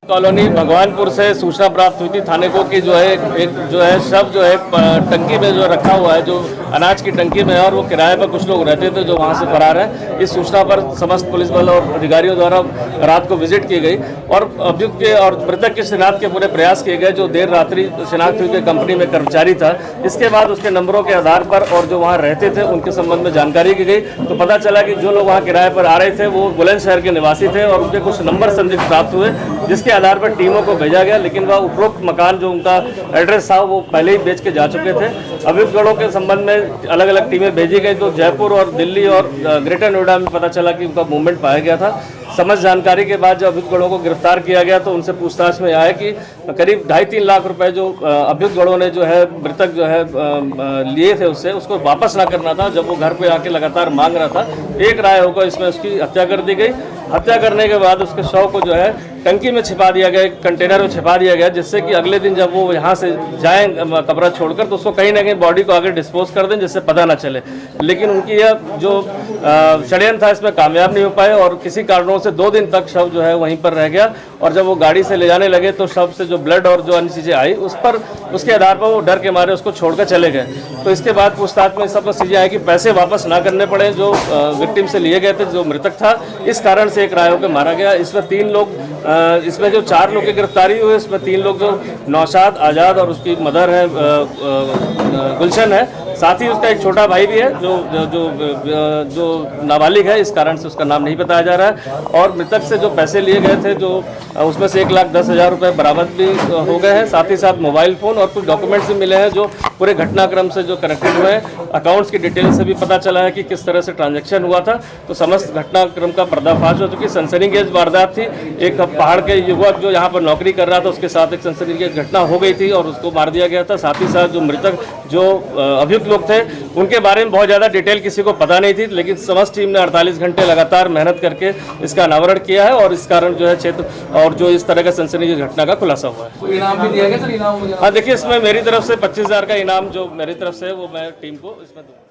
Colony Bhagwanpur से सूचना प्राप्त हुई थी थाने को कि जो है एक जो है शव जो है टंकी में जो रखा हुआ है, जो अनाज की टंकी में है और वो किराए पर कुछ लोग रहते थे जो वहां से फरार हैं। इस सूचना पर समस्त पुलिस बल और अधिकारियों द्वारा रात को विजिट की गई और अभियुक्त के और मृतक की शिनाख्त के पूरे प्रयास किए गए। जो देर रात्रि शिनाख्त हुई कंपनी में कर्मचारी था, इसके बाद उसके नंबरों के आधार पर और जो वहाँ रहते थे उनके संबंध में जानकारी की गई तो पता चला कि जो लोग वहाँ किराए पर आ रहे थे वो बुलंदशहर के निवासी थे और उनके कुछ नंबर संदिग्ध प्राप्त हुए, जिसके आधार पर टीमों को भेजा गया। लेकिन वह उपरोक्त मकान जो उनका एड्रेस था वो पहले ही बेच के जा चुके थे। अभियुक्तों के संबंध में अलग अलग टीमें भेजी गई तो जयपुर और दिल्ली और ग्रेटर नोएडा में पता चला कि उनका मूवमेंट पाया गया था। समझ जानकारी के बाद जब अभियुक्तों को गिरफ्तार किया गया तो उनसे पूछताछ में आया कि करीब 2.5-3 लाख रुपए जो अभियुक्तों ने जो है मृतक जो है लिए थे उससे, उसको वापस ना करना था। जब वो घर पे आके लगातार मांग रहा था, एक राय होकर इसमें उसकी हत्या कर दी गई। हत्या करने के बाद उसके शव को जो है टंकी में छिपा दिया गया, कंटेनर में छिपा दिया गया, जिससे कि अगले दिन जब वो यहाँ से जाएं कब्र छोड़कर तो उसको कहीं ना कहीं बॉडी को आगे डिस्पोज कर दें जिससे पता ना चले। लेकिन उनकी यह जो षड्यंत्र था इसमें कामयाब नहीं हो पाए और किसी कारणों से 2 दिन तक शव जो है वहीं पर रह गया। और जब वो गाड़ी से ले जाने लगे तो शव से जो ब्लड और जो अन्य चीज़ें आई उस पर उसके आधार पर वो डर के मारे उसको छोड़कर चले गए। तो इसके बाद पूछताछ में सब चीज़ें आई कि पैसे वापस ना करने पड़े जो विक्टिम से लिए गए थे, जो मृतक था, इस कारण से एक राय होकर मारा गया। इसमें 3 लोग इसमें जो 4 लोग की गिरफ्तारी हुई, इसमें 3 लोग जो नौशाद, आज़ाद और उसकी मदर है गुलशन है, साथ ही उसका एक छोटा भाई भी है जो नाबालिग है, इस कारण से उसका नाम नहीं बताया जा रहा है। और मृतक से जो पैसे लिए गए थे जो उसमें से 1,10,000 रुपये बरामद भी हो गए हैं। साथ ही साथ मोबाइल फ़ोन और कुछ डॉक्यूमेंट्स भी मिले हैं जो पूरे घटनाक्रम से जो कनेक्टेड हुए हैं। अकाउंट्स की डिटेल से भी पता चला है कि किस तरह से ट्रांजैक्शन हुआ था। तो समस्त घटनाक्रम का पर्दाफाश हो चुकी। सनसनीखेज वारदात थी, एक पहाड़ के युवक जो यहाँ पर नौकरी कर रहा था उसके साथ एक सनसनीखेज घटना हो गई थी और उसको मार दिया गया था। साथ ही साथ जो मृतक जो अभियुक्त लोग थे उनके बारे में बहुत ज़्यादा डिटेल किसी को पता नहीं थी, लेकिन समस्त टीम ने 48 घंटे लगातार मेहनत करके इसका अनावरण किया है और इस कारण जो है क्षेत्र और जो इस तरह का सनसनीखेज घटना का खुलासा हुआ है। तो इनाम भी दिया गया सर? इनाम? हाँ देखिए, इसमें मेरी तरफ से 25,000 का इनाम जो मेरी तरफ से है वो मैं टीम को इसमें दूँ।